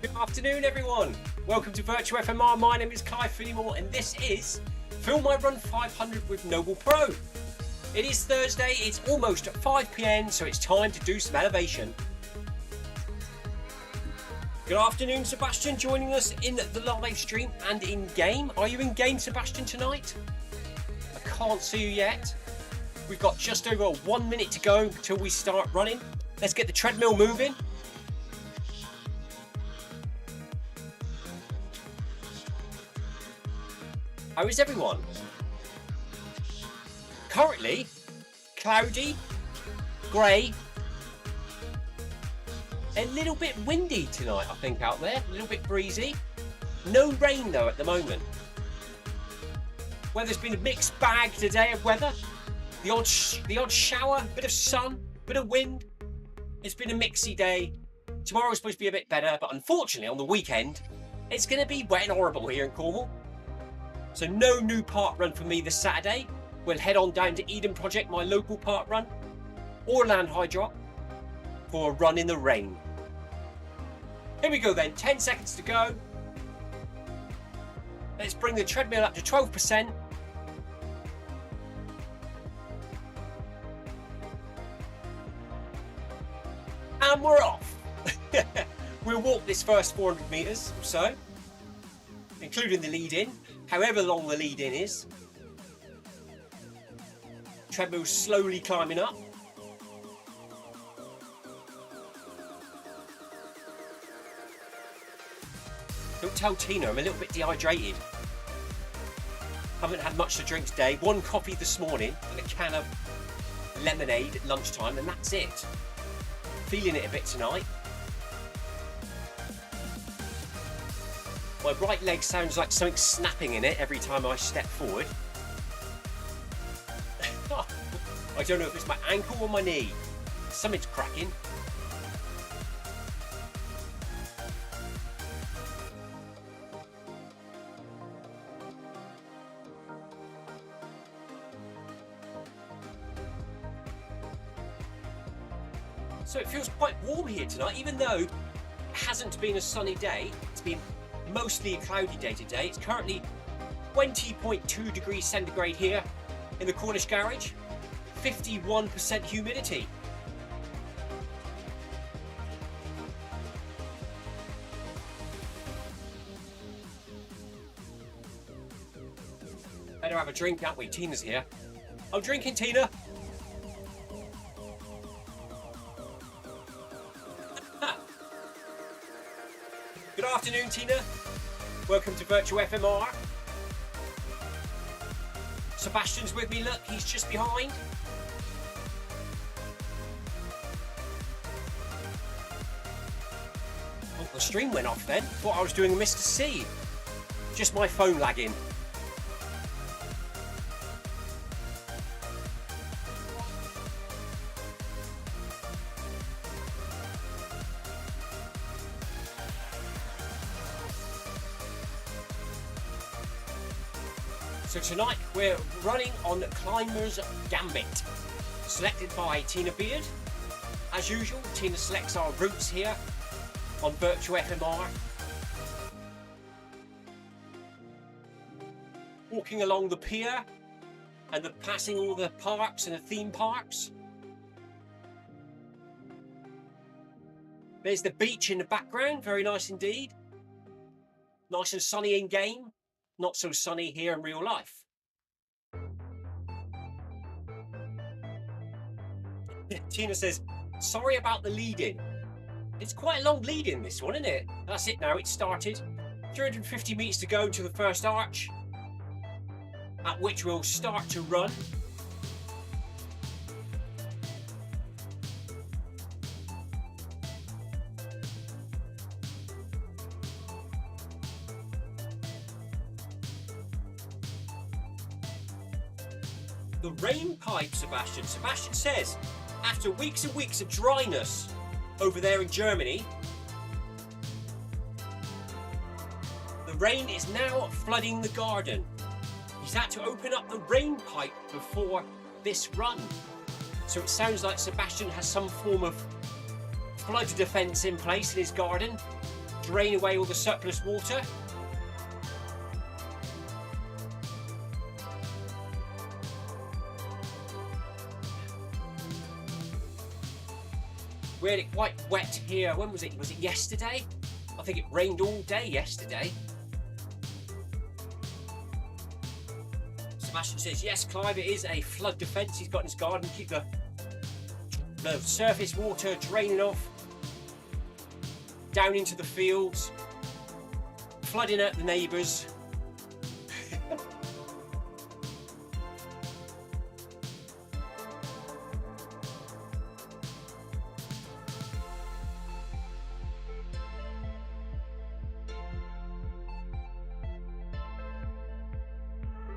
Good afternoon, everyone. Welcome to Virtual FMR. My name is Clive Finnimore, and this is Film My Run 500 with NoblePro. It is Thursday. It's almost 5 p.m, so it's time to do some elevation. Good afternoon, Sebastian, joining us in the live stream and in game. Are you in game, Sebastian, tonight? I can't see you yet. We've got just over 1 minute to go until we start running. Let's get the treadmill moving. How is everyone? Currently, cloudy, grey, a little bit windy tonight, I think, out there. A little bit breezy. No rain, though, at the moment. Weather's been a mixed bag today of weather. The odd shower, bit of sun, bit of wind. It's been a mixy day. Tomorrow's supposed to be a bit better, but unfortunately, on the weekend, it's going to be wet and horrible here in Cornwall. So no new park run for me this Saturday. We'll head on down to Eden Project, my local park run, or Land High Drop for a run in the rain. Here we go then, 10 seconds to go. Let's bring the treadmill up to 12%. And we're off. We'll walk this first 400 metres or so, including the lead-in, however long the lead-in is. Treadmill's slowly climbing up. Don't tell Tina, I'm a little bit dehydrated. Haven't had much to drink today. One coffee this morning and a can of lemonade at lunchtime, and that's it. Feeling it a bit tonight. My right leg sounds like something snapping in it every time I step forward. I don't know if it's my ankle or my knee. Something's cracking. So it feels quite warm here tonight, even though it hasn't been a sunny day. It's been mostly a cloudy day today. It's currently 20.2 degrees centigrade here in the Cornish garage. 51% humidity. Better have a drink, can't we? Tina's here. I'm drinking, Tina. Good afternoon, Tina. Welcome to Virtual FMR. Sebastian's with me, look, he's just behind. Oh, the stream went off then. Thought I was doing a Mr. C. Just my phone lagging. So tonight we're running on Climber's Gambit, selected by Tina Beard. As usual, Tina selects our routes here on Virtual FMR. Walking along the pier and passing all the parks and the theme parks. There's the beach in the background, very nice indeed. Nice and sunny in game. Not so sunny here in real life. Tina says, sorry about the lead-in. It's quite a long lead-in, this one, isn't it? That's it now, it's started. 350 metres to go to the first arch, at which we'll start to run. The rain pipe, Sebastian. Sebastian says, after weeks and weeks of dryness over there in Germany, the rain is now flooding the garden. He's had to open up the rain pipe before this run. So it sounds like Sebastian has some form of flood defence in place in his garden, drain away all the surplus water. We had it quite wet here. When was it? Was it yesterday? I think it rained all day yesterday. Sebastian says, yes, Clive, it is a flood defence he's got in his garden. Keep the surface water draining off down into the fields, flooding out the neighbours.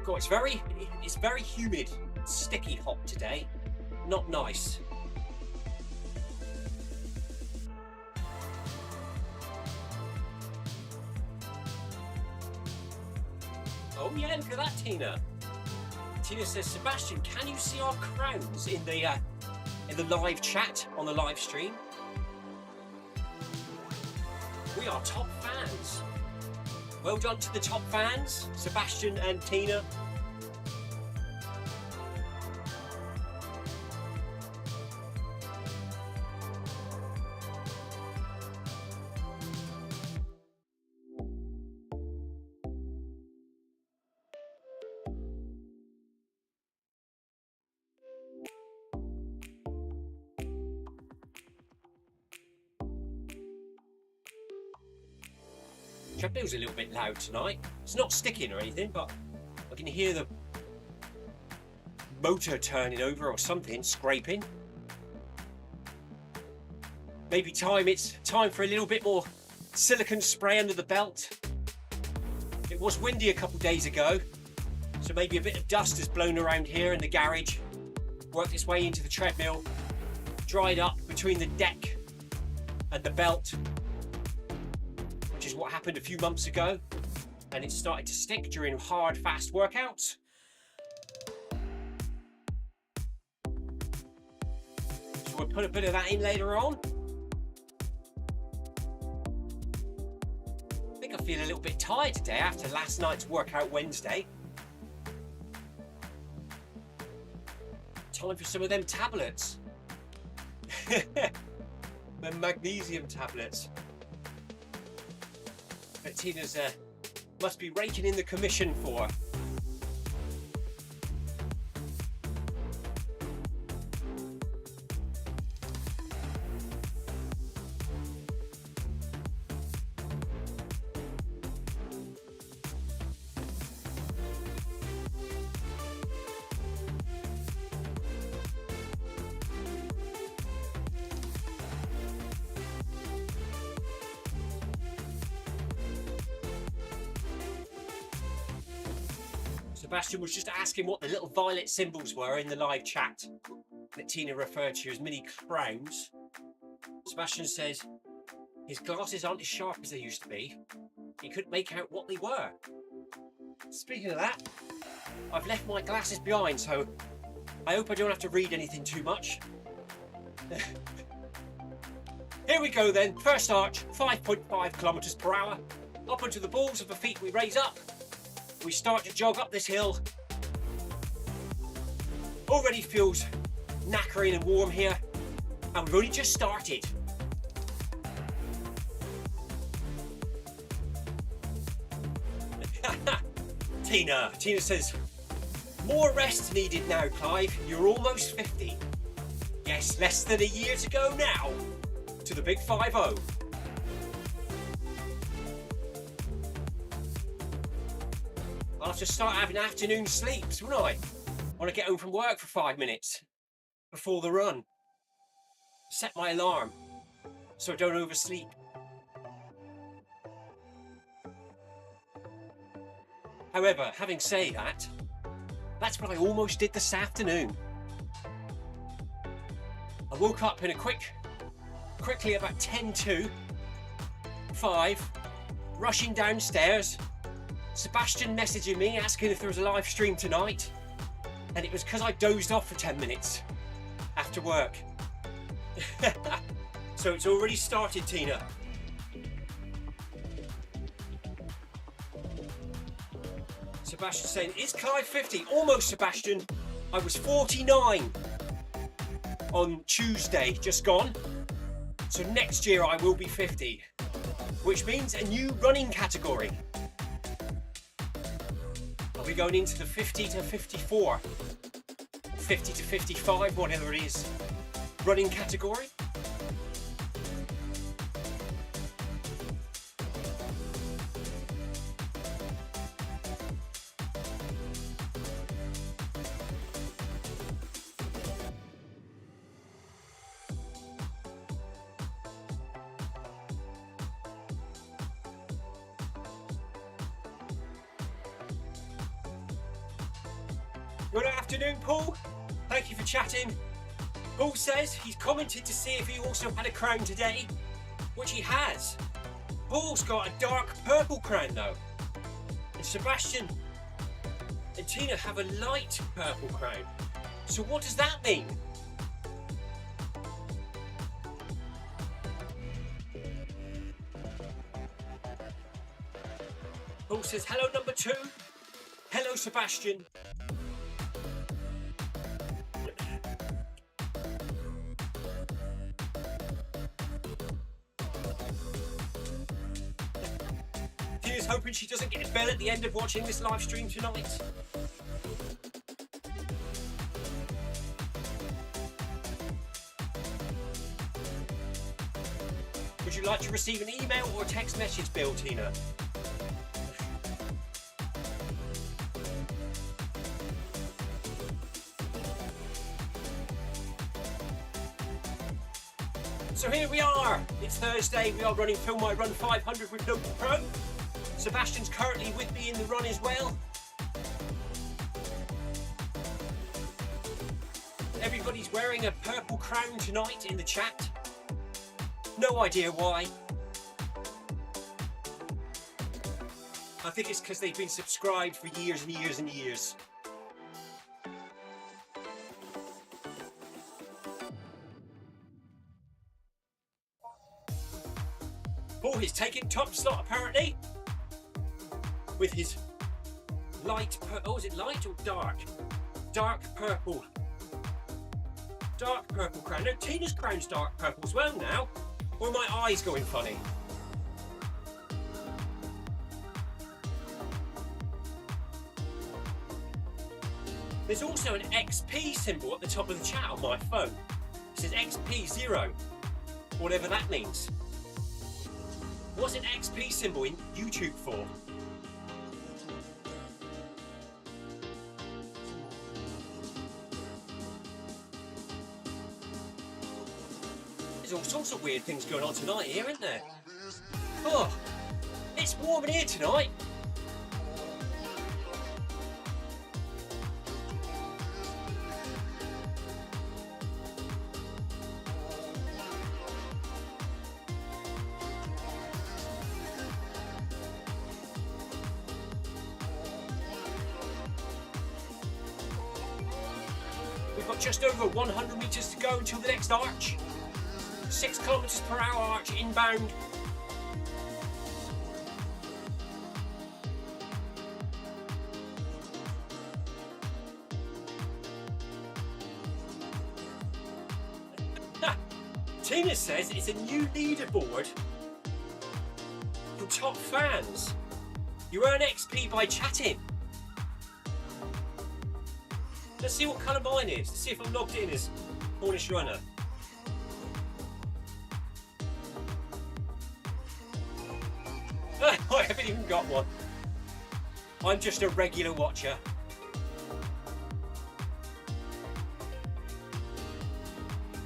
God, it's very humid, sticky hot today. Not nice. Oh yeah, look at that, Tina. Tina says, Sebastian, can you see our crowns in the live chat on the live stream? We are top fans. Well done to the top fans, Sebastian and Tina. Treadmill's a little bit loud tonight. It's not sticking or anything, but I can hear the motor turning over or something, scraping. Maybe it's time for a little bit more silicone spray under the belt. It was windy a couple of days ago, so maybe a bit of dust has blown around here in the garage, worked its way into the treadmill, dried up between the deck and the belt, which is what happened a few months ago, and it started to stick during hard, fast workouts. So we'll put a bit of that in later on. I think I feel a little bit tired today after last night's workout Wednesday. Time for some of them tablets. The magnesium tablets. But Tina's must be raking in the commission for. Sebastian was just asking what the little violet symbols were in the live chat that Tina referred to as mini crowns. Sebastian says his glasses aren't as sharp as they used to be. He couldn't make out what they were. Speaking of that, I've left my glasses behind, so I hope I don't have to read anything too much. Here we go then. First arch, 5.5 kilometers per hour. Up onto the balls of the feet we raise up. We start to jog up this hill. Already feels knackering and warm here, and we've only just started. Tina says, more rest needed now, Clive. You're almost 50. Yes, less than a year to go now to the big 5-0. I'll have to start having afternoon sleeps, won't I? When I get home from work for 5 minutes before the run. Set my alarm so I don't oversleep. However, having said that, that's what I almost did this afternoon. I woke up in a quickly about 10 to 5, rushing downstairs. Sebastian messaging me asking if there was a live stream tonight, and it was because I dozed off for 10 minutes after work. So it's already started, Tina. Sebastian saying, is Clive 50? Almost, Sebastian. I was 49 on Tuesday, just gone. So next year I will be 50, which means a new running category. I'll be going into the 50 to 54, 50 to 55, whatever it is, running category. Good afternoon, Paul. Thank you for chatting. Paul says he's commented to see if he also had a crown today, which he has. Paul's got a dark purple crown though. And Sebastian and Tina have a light purple crown. So what does that mean? Paul says, hello number 2. Hello Sebastian. Tina's hoping she doesn't get a bell at the end of watching this live stream tonight. Would you like to receive an email or a text message bill, Tina? So here we are. It's Thursday. We are running Film My Run 500 with NoblePro. Sebastian's currently with me in the run as well. Everybody's wearing a purple crown tonight in the chat. No idea why. I think it's because they've been subscribed for years and years and years. Oh, he's taking top slot apparently. With his light oh, is it light or dark? Dark purple. Dark purple crown. No, Tina's crown's dark purple as well now. Or are my eyes going funny? There's also an XP symbol at the top of the chat on my phone. It says XP0, whatever that means. What's an XP symbol in YouTube for? There's all sorts of weird things going on tonight here, isn't there? Oh, it's warm in here tonight. We've got just over 100 metres to go until the next arch. 6 kilometres per hour arch inbound. Tina says it's a new leaderboard for top fans. You earn XP by chatting. Let's see what colour mine is. Let's see if I'm logged in as Cornish runner. I haven't even got one. I'm just a regular watcher.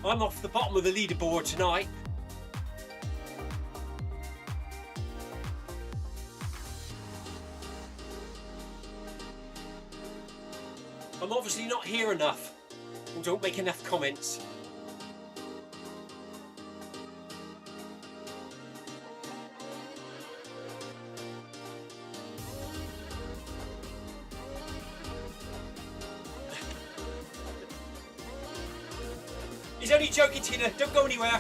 I'm off the bottom of the leaderboard tonight. I'm obviously not here enough, and don't make enough comments. He's only joking, Tina. Don't go anywhere.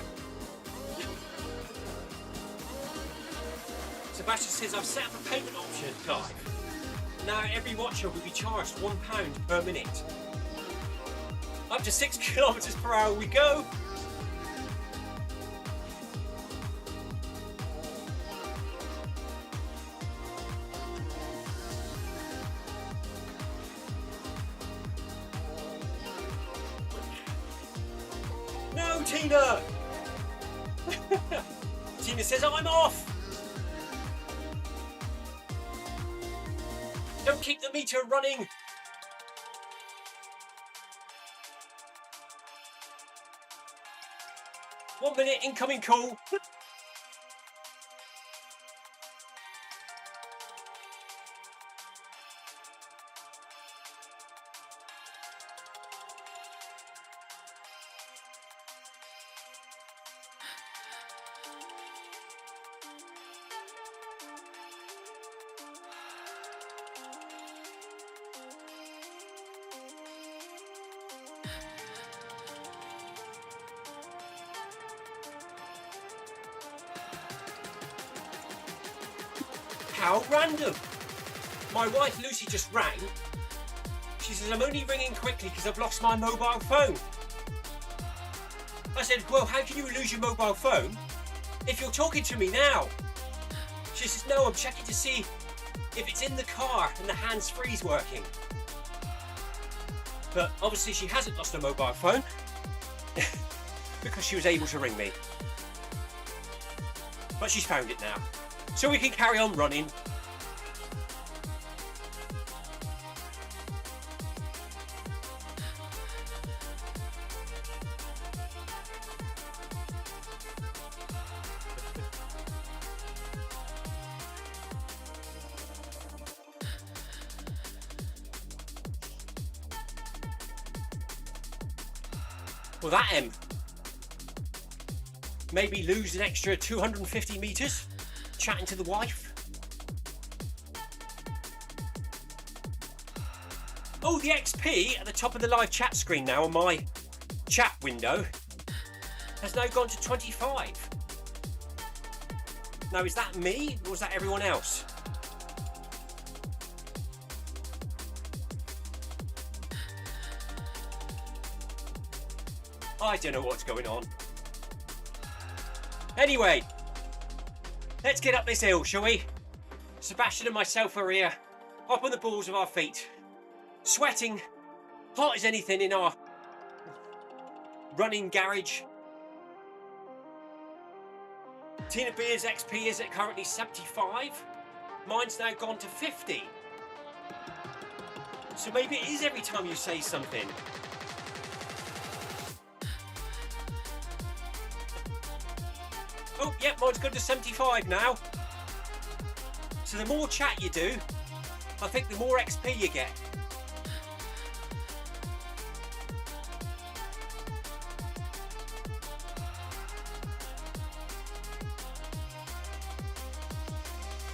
Sebastian says I've set up a payment option, Clive. Now every watcher will be charged £1 per minute. Up to 6 kilometers per hour we go. No, Tina! Tina says, I'm off! Don't keep the meter running! One minute, incoming call. How random! My wife Lucy just rang. She says, I'm only ringing quickly because I've lost my mobile phone. I said, well, how can you lose your mobile phone if you're talking to me now? She says, no, I'm checking to see if it's in the car and the hands-free's working. But obviously she hasn't lost her mobile phone because she was able to ring me. But she's found it now. So we can carry on running. Well, that maybe lose an extra 250 meters. Chatting to the wife. Oh, the XP at the top of the live chat screen now on my chat window has now gone to 25. Now, is that me or is that everyone else? I don't know what's going on. Anyway. Let's get up this hill, shall we? Sebastian and myself are here, up on the balls of our feet, sweating, hot as anything in our running garage. Tina Beer's XP is at currently 75. Mine's now gone to 50. So maybe it is every time you say something. Oh, yep, mine's gone to 75 now. So the more chat you do, I think the more XP you get.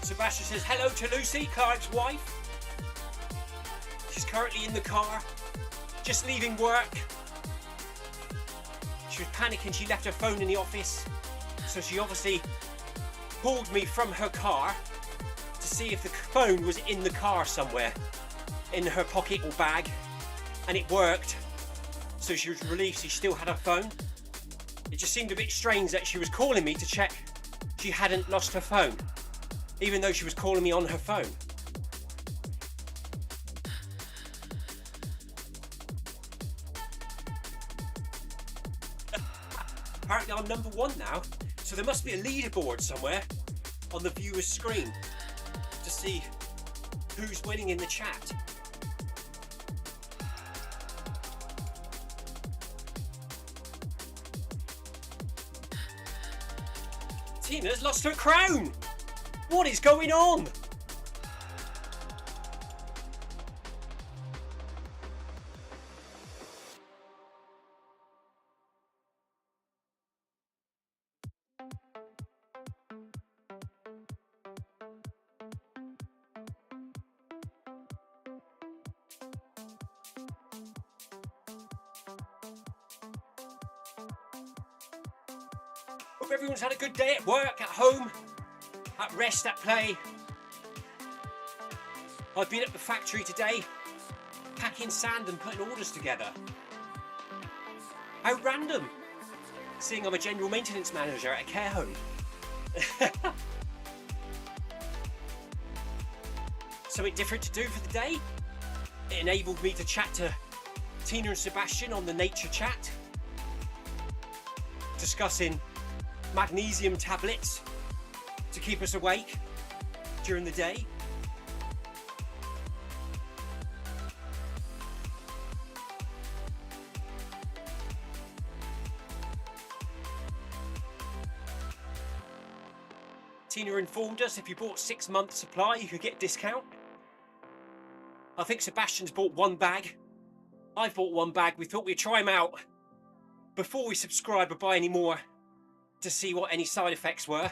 Sebastian says hello to Lucy, Clive's wife. She's currently in the car, just leaving work. She was panicking, she left her phone in the office. So she obviously pulled me from her car to see if the phone was in the car somewhere, in her pocket or bag, and it worked. So she was relieved she still had her phone. It just seemed a bit strange that she was calling me to check she hadn't lost her phone, even though she was calling me on her phone. Apparently I'm number 1 now. So there must be a leaderboard somewhere on the viewer's screen to see who's winning in the chat. Tina's lost her crown! What is going on? Hope everyone's had a good day at work, at home, at rest, at play. I've been at the factory today, packing sand and putting orders together. How random, seeing I'm a general maintenance manager at a care home. Something different to do for the day. It enabled me to chat to Tina and Sebastian on the nature chat, discussing magnesium tablets to keep us awake during the day. Tina informed us if you bought 6 months supply you could get a discount. I think Sebastian's bought 1 bag. I've bought 1 bag. We thought we'd try them out before we subscribe or buy any more to see what any side effects were.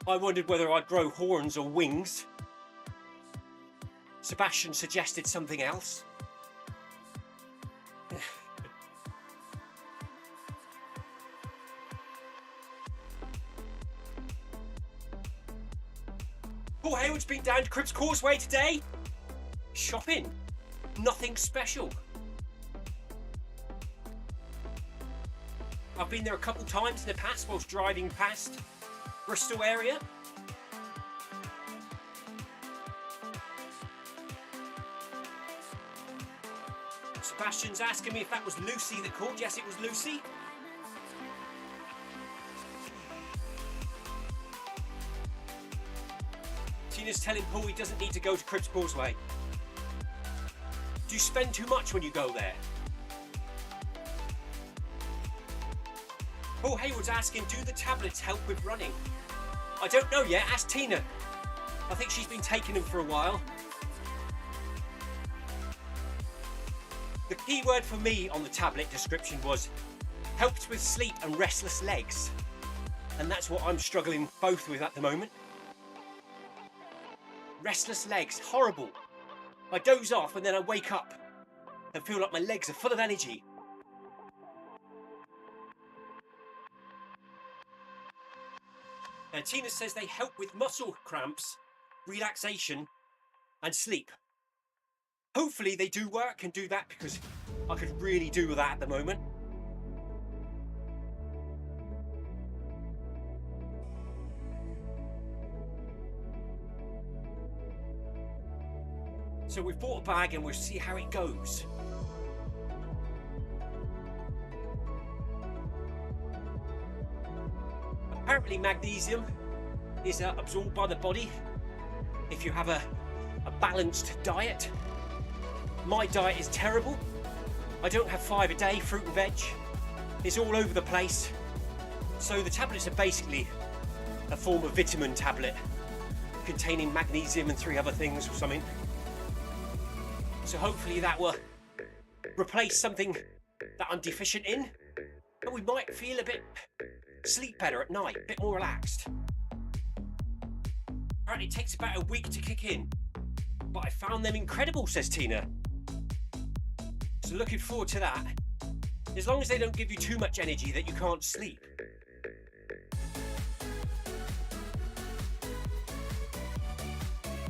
I wondered whether I'd grow horns or wings. Sebastian suggested something else. Paul Hayward's been down to Cribbs Causeway today. Shopping. Nothing special. I've been there a couple times in the past whilst driving past Bristol area. Sebastian's asking me if that was Lucy that called. Yes, it was Lucy. Tina's telling Paul he doesn't need to go to Cribbs Causeway. Do you spend too much when you go there? Paul Hayward's asking, do the tablets help with running? I don't know yet, ask Tina. I think she's been taking them for a while. The key word for me on the tablet description was helps with sleep and restless legs. And that's what I'm struggling both with at the moment. Restless legs, horrible. I doze off and then I wake up and feel like my legs are full of energy. And Tina says they help with muscle cramps, relaxation and sleep. Hopefully they do work and do that, because I could really do with that at the moment. So we've bought a bag and we'll see how it goes. Apparently magnesium is absorbed by the body if you have a balanced diet. My diet is terrible. I don't have 5 a day, fruit and veg. It's all over the place. So the tablets are basically a form of vitamin tablet containing magnesium and 3 other things or something. So hopefully that will replace something that I'm deficient in, and we might feel a bit sleep better at night, a bit more relaxed. Apparently it takes about a week to kick in, but I found them incredible, says Tina. So looking forward to that, as long as they don't give you too much energy that you can't sleep.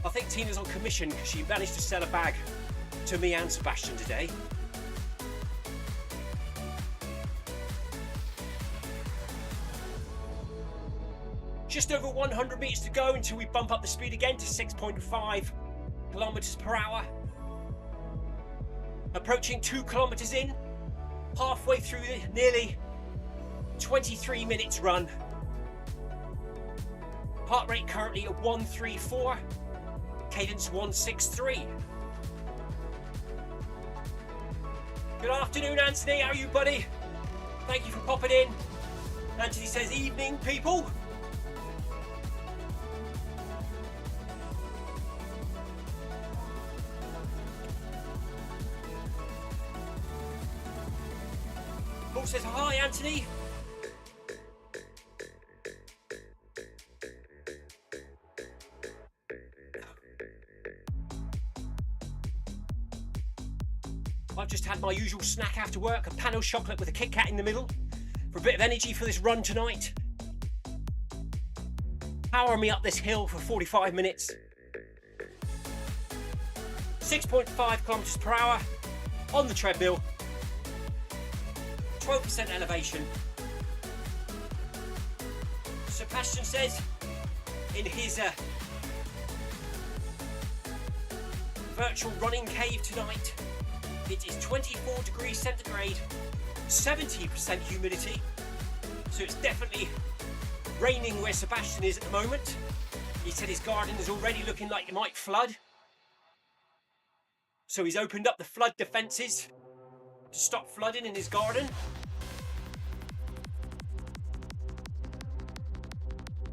I think Tina's on commission because she managed to sell a bag to me and Sebastian today. Just over 100 metres to go until we bump up the speed again to 6.5 kilometres per hour. Approaching 2 kilometres in, halfway through the nearly 23 minutes run. Heart rate currently at 134, cadence 163. Good afternoon, Anthony. How are you, buddy? Thank you for popping in. Anthony says, evening, people. Paul says, hi, Anthony. I've just had my usual snack after work, a pan of chocolate with a Kit Kat in the middle, for a bit of energy for this run tonight. Power me up this hill for 45 minutes 6.5 kilometers per hour on the treadmill, 12% elevation. Sebastian says in his virtual running cave tonight, it is 24 degrees centigrade, 70% humidity, so it's definitely raining where Sebastian is at the moment. He said his garden is already looking like it might flood, so he's opened up the flood defences to stop flooding in his garden.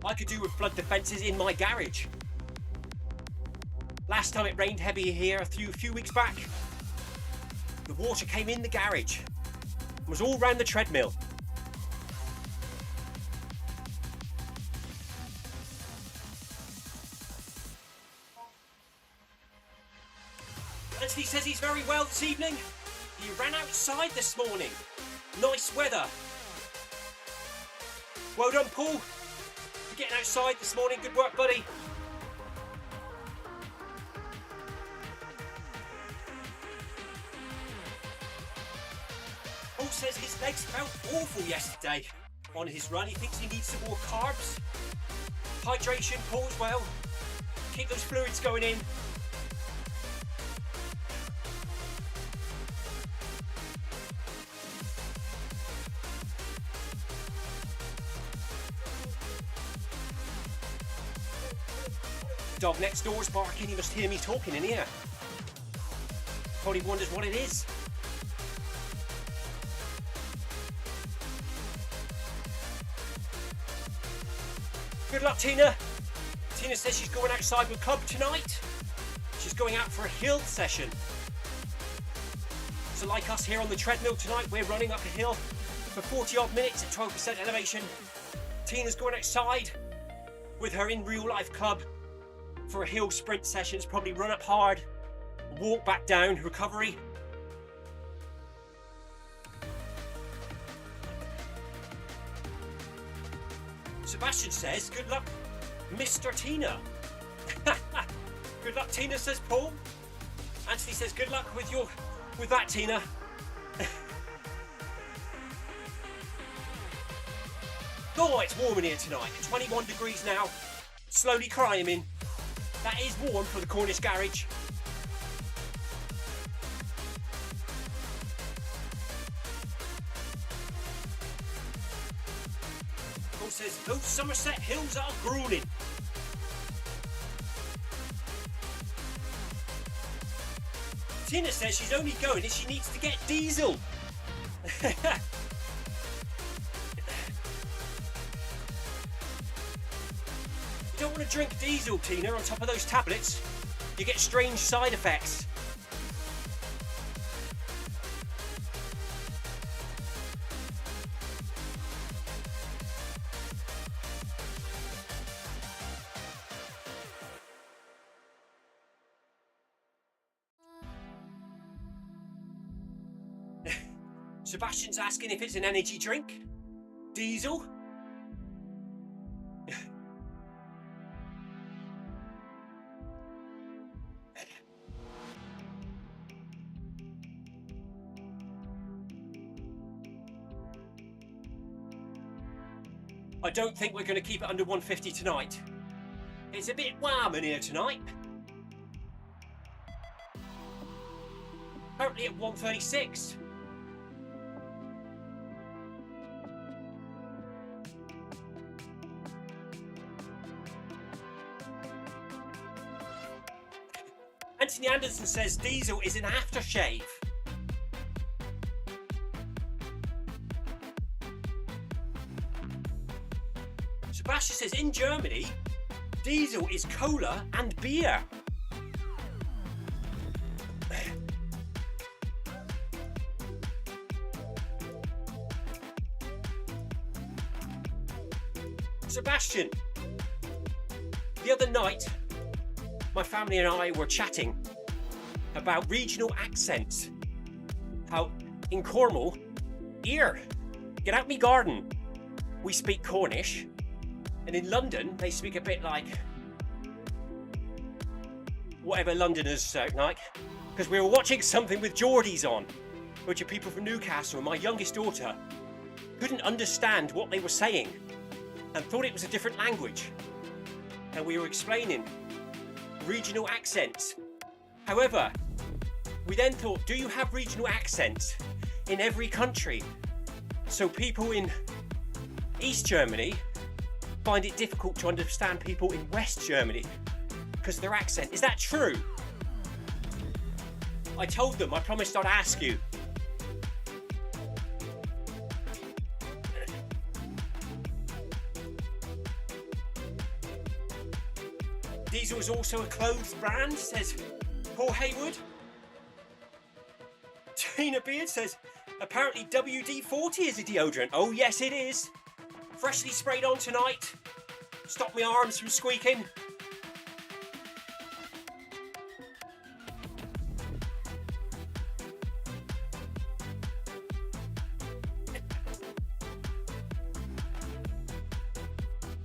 I could do with flood defences in my garage. Last time it rained heavy here a few weeks back, the water came in the garage and was all round the treadmill. Anthony says he's very well this evening. He ran outside this morning. Nice weather. Well done, Paul, for getting outside this morning. Good work, buddy. Paul says his legs felt awful yesterday on his run. He thinks he needs some more carbs. Hydration, Paul, as well. Keep those fluids going in. Dog next door is barking. He must hear me talking in here. Probably wonders what it is. Good luck, Tina. Tina says she's going outside with Club tonight. She's going out for a hill session. So like us here on the treadmill tonight, we're running up a hill for 40 odd minutes at 12% elevation. Tina's going outside with her in real life club for a hill sprint session. It's probably run up hard, walk back down, recovery. Sebastian says, good luck, Mr. Tina. Good luck, Tina, says Paul. Anthony says, good luck with that, Tina. Oh, it's warm in here tonight. 21 degrees now, slowly climbing. That is warm for the Cornish garage. Paul says, those Somerset hills are grueling. Tina says she's only going if she needs to get diesel. You don't want to drink diesel, Tina, on top of those tablets. You get strange side effects. Sebastian's asking if it's an energy drink. Diesel. I don't think we're going to keep it under 150 tonight. It's a bit warm in here tonight. Currently at 136. Anthony Anderson says diesel is an aftershave. Sebastian says in Germany, diesel is cola and beer. Sebastian, the other night, my family and I were chatting about regional accents. How in Cornwall, here, get out me garden, we speak Cornish, and in London they speak a bit like, whatever Londoners like, because we were watching something with Geordies on, which are people from Newcastle, and my youngest daughter couldn't understand what they were saying and thought it was a different language. And we were explaining regional accents. However, we then thought, do you have regional accents in every country? So people in East Germany find it difficult to understand people in West Germany because of their accent. Is that true? I told them, I promised I'd ask you. Diesel is also a clothes brand, says Paul Haywood. Tina Beard says, apparently WD-40 is a deodorant. Oh yes it is. Freshly sprayed on tonight. Stop my arms from squeaking.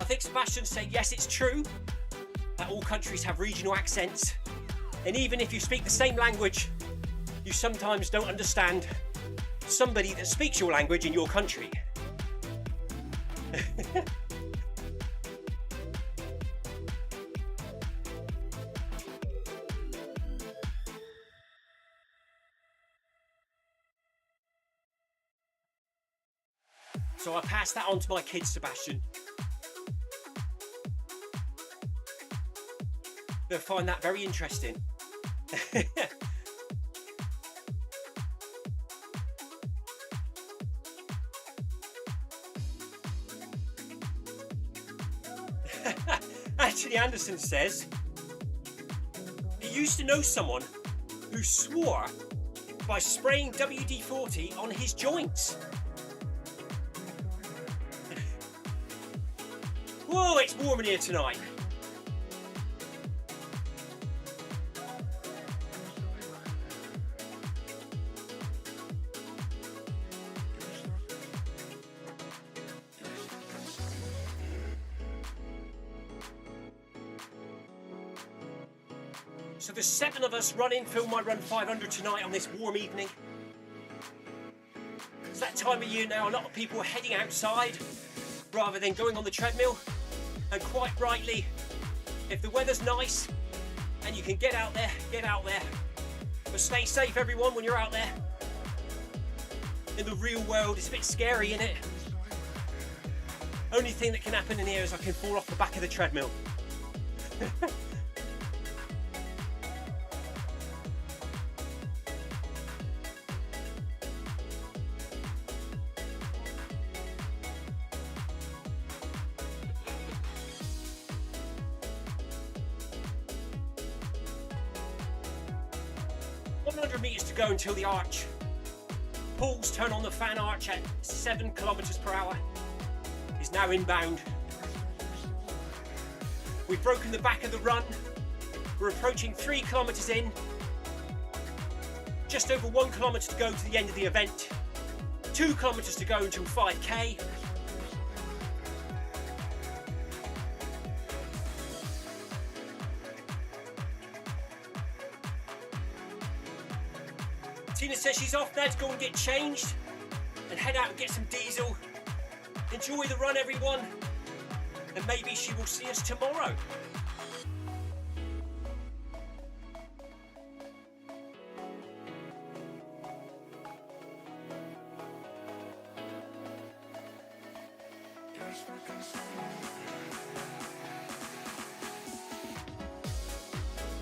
I think Sebastian said yes, it's true that all countries have regional accents, and even if you speak the same language, you sometimes don't understand somebody that speaks your language in your country. So I passed that on to my kids, Sebastian. They'll find that very interesting. Anthony Anderson says he used to know someone who swore by spraying WD-40 on his joints. Whoa, it's warm in here tonight. So there's 7 of us running Film My Run 500 tonight on this warm evening. It's that time of year now, a lot of people are heading outside rather than going on the treadmill. And quite rightly, if the weather's nice and you can get out there, get out there. But stay safe everyone when you're out there. In the real world, it's a bit scary, isn't it? Only thing that can happen in here is I can fall off the back of the treadmill. 100 metres to go until the arch. Paul's turn on the fan arch at 7 kilometres per hour is now inbound. We've broken the back of the run. We're approaching 3 kilometres in. Just over 1 kilometre to go to the end of the event. 2 kilometres to go until 5k. Tina says she's off there to go and get changed and head out and get some diesel. Enjoy the run, everyone, and maybe she will see us tomorrow.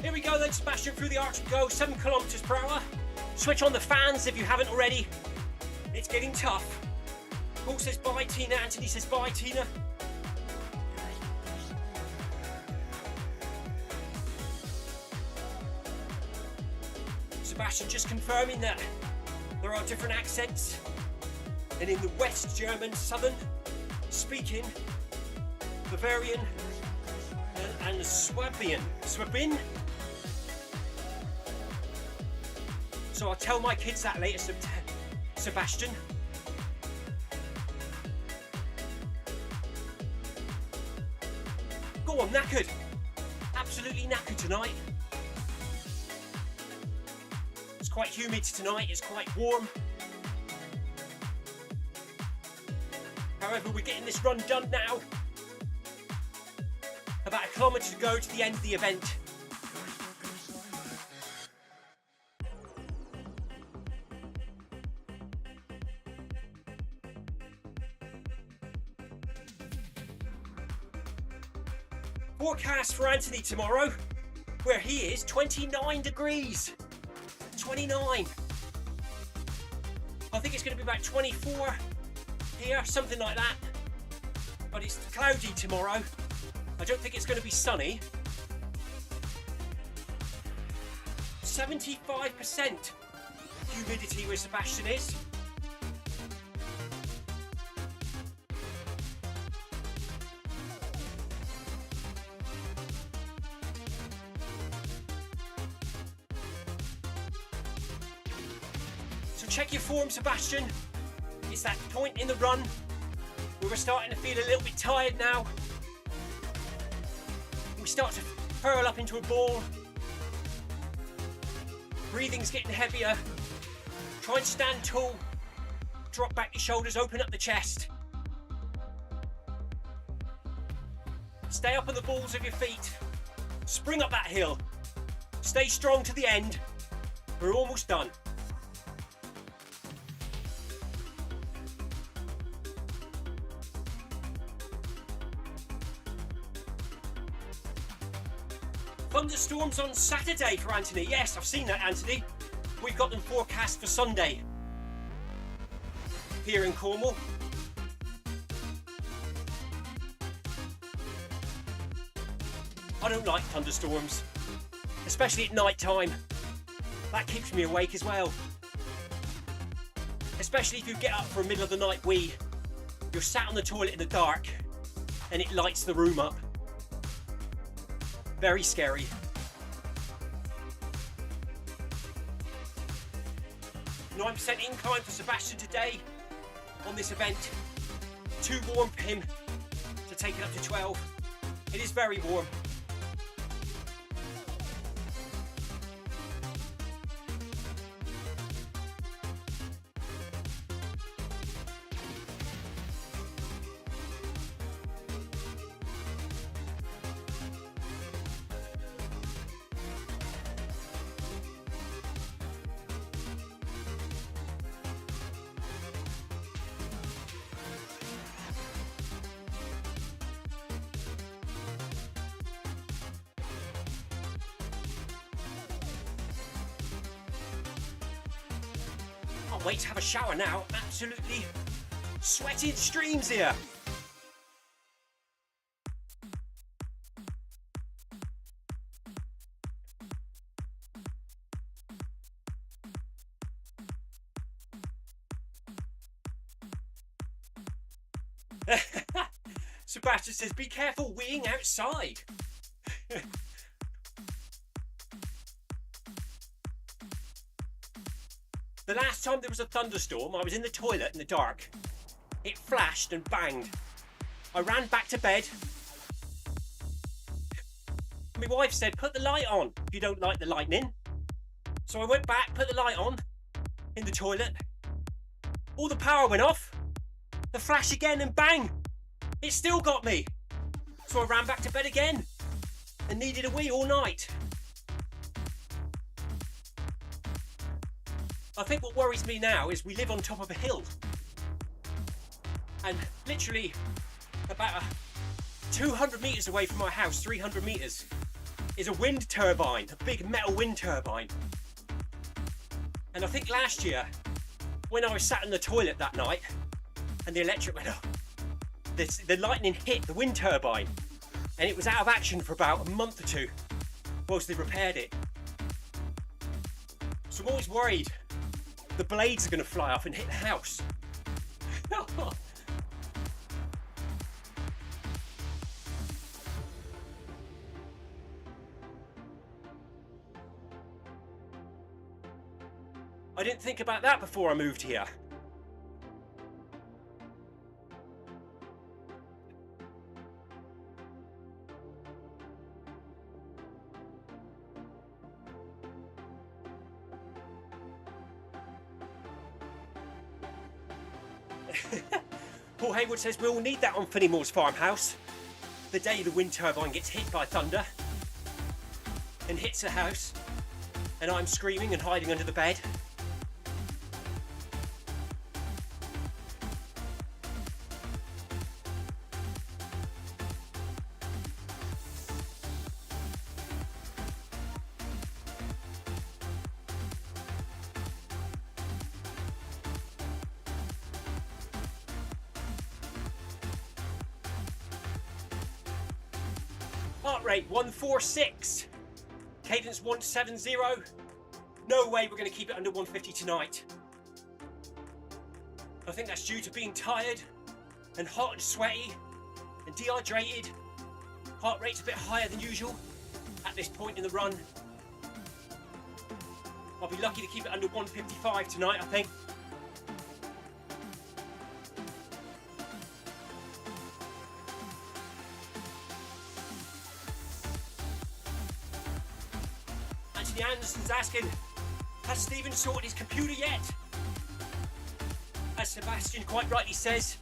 Here we go then, Sebastian, through the arch we go, 7 kilometres per hour. Switch on the fans if you haven't already. It's getting tough. Paul says bye, Tina. Anthony says bye, Tina. Sebastian just confirming that there are different accents. And in the West German, Southern speaking, Bavarian and Swabian. Swabin? So I'll tell my kids that later, Sebastian. Go on, knackered. Absolutely knackered tonight. quite humid tonight, it's quite warm. However, we're getting this run done now. About 1 kilometre to go to the end of the event. Forecast for Anthony tomorrow, where he is, 29 degrees. 29. I think it's going to be about 24 here, something like that. But it's cloudy tomorrow. I don't think it's going to be sunny. 75% humidity where Sebastian is. So check your form, Sebastian. It's that point in the run where we're starting to feel a little bit tired now. We start to curl up into a ball. Breathing's getting heavier. Try and stand tall. Drop back your shoulders, open up the chest. Stay up on the balls of your feet. Spring up that hill. Stay strong to the end. We're almost done. Thunderstorms on Saturday for Anthony. Yes, I've seen that, Anthony. We've got them forecast for Sunday here in Cornwall. I don't like thunderstorms, especially at night time. That keeps me awake as well. Especially if you get up for a middle of the night wee. You're sat on the toilet in the dark and it lights the room up. Very scary. Nine % incline for Sebastian today on this event. Too warm for him to take it up to 12. It is very warm. Can't wait to have a shower now. Absolutely sweating streams here. Sebastian says, be careful weeing outside. The last time there was a thunderstorm, I was in the toilet in the dark. It flashed and banged. I ran back to bed. My wife said, put the light on if you don't like the lightning. So I went back, put the light on in the toilet. All the power went off. The flash again and bang. It still got me. So I ran back to bed again and needed a wee all night. I think what worries me now is we live on top of a hill. And literally about 200 metres away from our house, 300 metres, is a wind turbine, a big metal wind turbine. And I think last year, when I was sat in the toilet that night and the electric went off, the lightning hit the wind turbine and it was out of action for about a month or two whilst they repaired it. So I'm always worried the blades are going to fly off and hit the house. I didn't think about that before I moved here. Paul Hayward says we all need that on Finnimore's farmhouse. The day the wind turbine gets hit by thunder and hits the house, and I'm screaming and hiding under the bed. Heart rate 146, cadence 170. No way we're going to keep it under 150 tonight. I think that's due to being tired and hot and sweaty and dehydrated. Heart rate's a bit higher than usual at this point in the run. I'll be lucky to keep it under 155 tonight, I think. Anthony Anderson's asking, has Stephen sorted his computer yet? As Sebastian quite rightly says,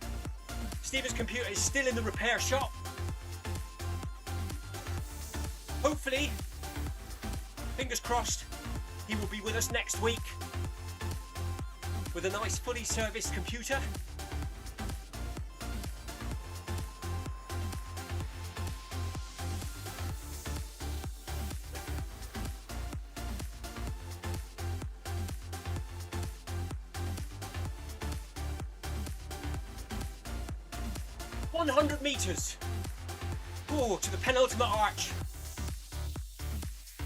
Stephen's computer is still in the repair shop. Hopefully, fingers crossed, he will be with us next week with a nice fully serviced computer. Meters. Oh, to the penultimate arch.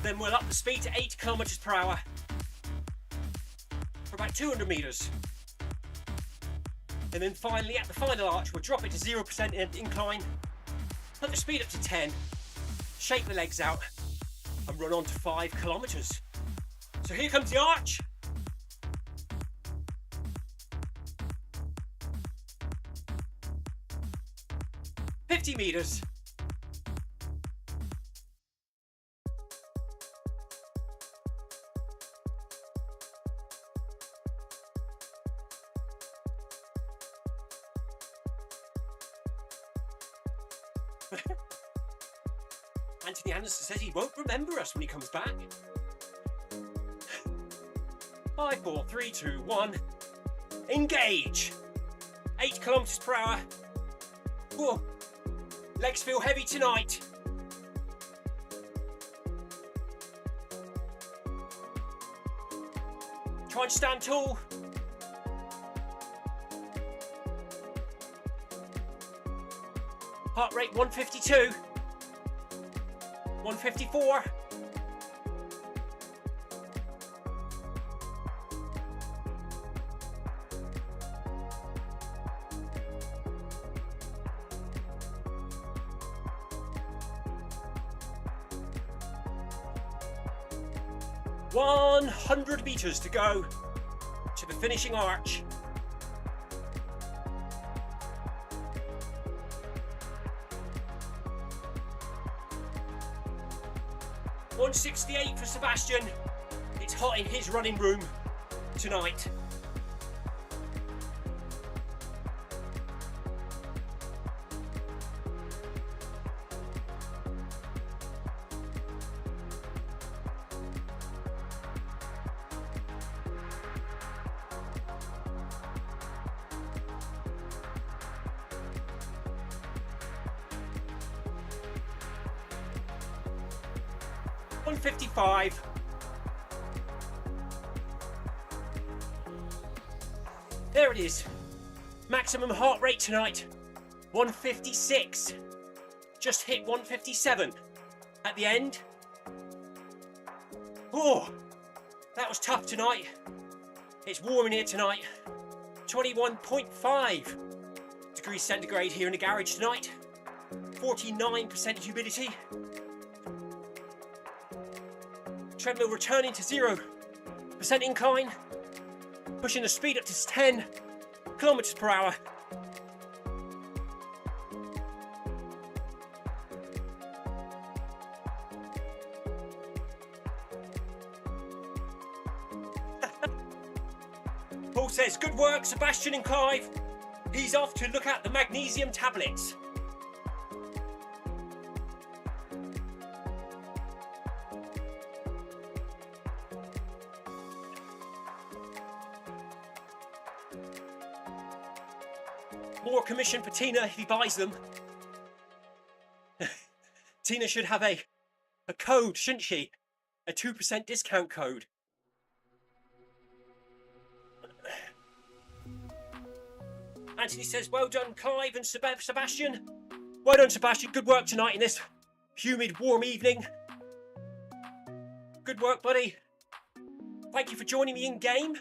Then we'll up the speed to 8 kilometers per hour for about 200 meters. And then finally at the final arch, we'll drop it to 0% incline, put the speed up to 10, shake the legs out and run on to 5 kilometers. So here comes the arch. Meters. Anthony Anderson says he won't remember us when he comes back. 5, 4, 3, 2, 1. Engage. 8 kilometers per hour. Whoa. Legs feel heavy tonight. Try and stand tall. Heart rate 152. 154. .100 meters to go to the finishing arch. .168 for Sebastian. It's hot in his running room tonight. .155. There it is. Maximum heart rate tonight. 156. Just hit 157 at the end. Oh, that was tough tonight. It's warm in here tonight. 21.5 degrees centigrade here in the garage tonight. 49% humidity. Treadmill returning to 0% incline, pushing the speed up to 10 kilometers per hour. Paul says, good work, Sebastian and Clive. He's off to look at the magnesium tablets. More commission for Tina if he buys them. Tina should have a code, shouldn't she? A 2% discount code. Anthony says, well done, Clive and Sebastian. Well done, Sebastian. Good work tonight in this humid, warm evening. Good work, buddy. Thank you for joining me in game.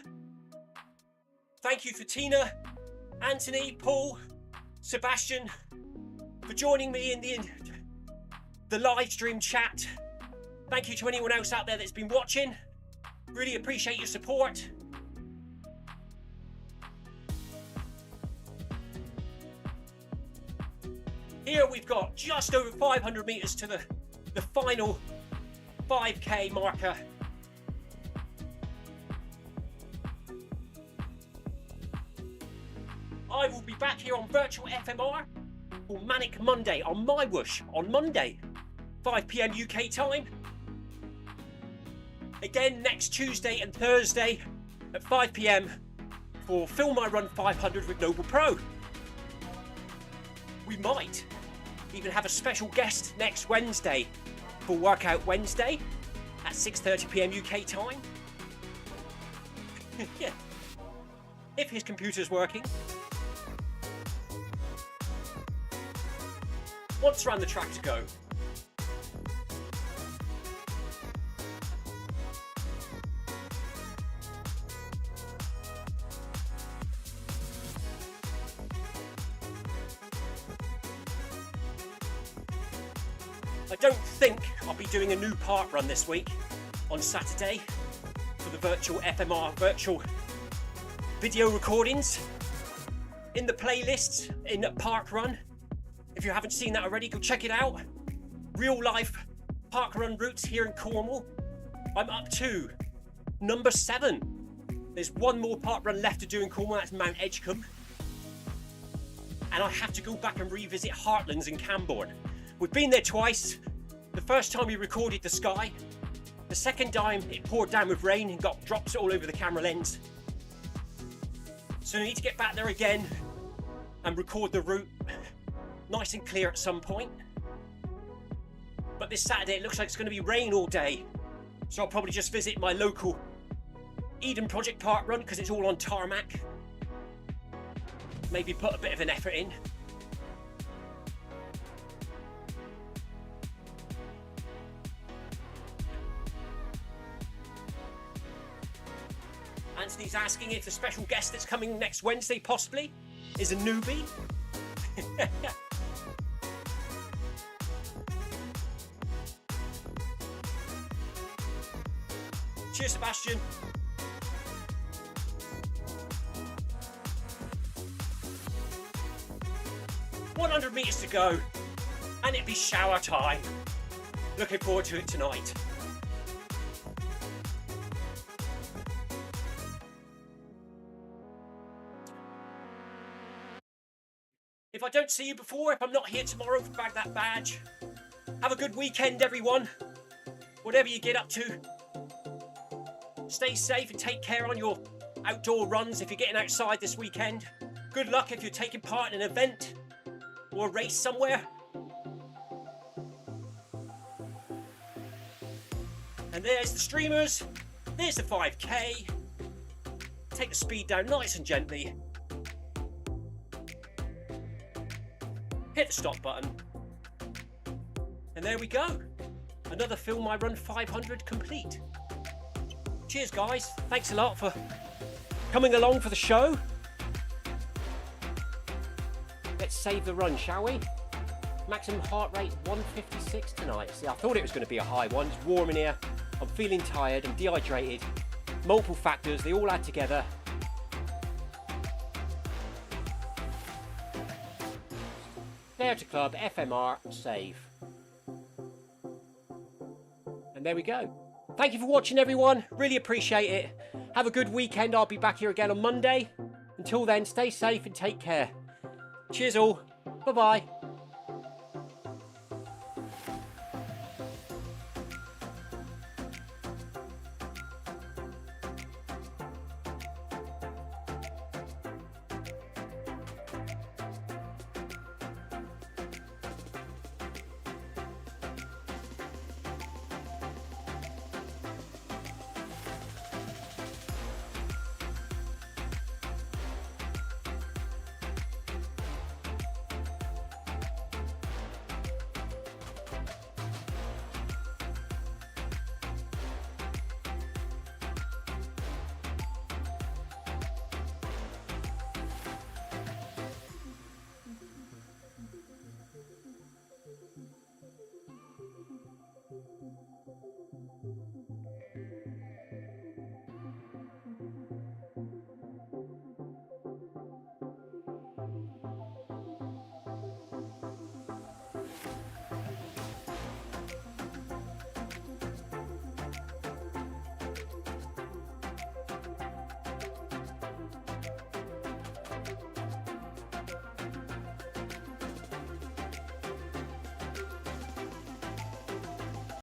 Thank you for Tina, Anthony, Paul, Sebastian, for joining me in the live stream chat. Thank you to anyone else out there that's been watching. Really appreciate your support. Here we've got just over 500 metres to the final 5k marker. I will be back here on Virtual FMR for Manic Monday on my whoosh on Monday, 5 PM UK time. Again next Tuesday and Thursday at 5 PM for Film My Run 500 with NoblePro. We might even have a special guest next Wednesday for Workout Wednesday at 6:30 PM UK time. Yeah, if his computer's working. Once around the track to go. I don't think I'll be doing a new park run this week on Saturday for the virtual FMR virtual video recordings in the playlists in Park Run. If you haven't seen that already, go check it out. Real life park run routes here in Cornwall. I'm up to number 7. There's one more park run left to do in Cornwall, that's Mount Edgecombe. And I have to go back and revisit Heartlands in Camborne. We've been there twice. The first time we recorded the sky. The second time it poured down with rain and got drops all over the camera lens. So I need to get back there again and record the route nice and clear at some point. But this Saturday it looks like it's going to be rain all day. So I'll probably just visit my local Eden Project Park Run because it's all on tarmac. Maybe put a bit of an effort in. Anthony's asking if the special guest that's coming next Wednesday possibly is a newbie. Cheers, Sebastian. $100 meters to go, and it'll be shower time. Looking forward to it tonight. If I don't see you before, if I'm not here tomorrow to bag that badge, have a good weekend, everyone. Whatever you get up to, stay safe and take care on your outdoor runs if you're getting outside this weekend. Good luck if you're taking part in an event or a race somewhere. And there's the streamers. There's the 5k. Take the speed down nice and gently. Hit the stop button. And there we go. Another Film My Run 500 complete. Cheers, guys. Thanks a lot for coming along for the show. Let's save the run, shall we? Maximum heart rate 156 tonight. See, I thought it was going to be a high one. It's warm in here. I'm feeling tired. I'm dehydrated. Multiple factors. They all add together. There to club, FMR, save. And there we go. Thank you for watching, everyone. Really appreciate it. Have a good weekend. I'll be back here again on Monday. Until then, stay safe and take care. Cheers all. Bye-bye.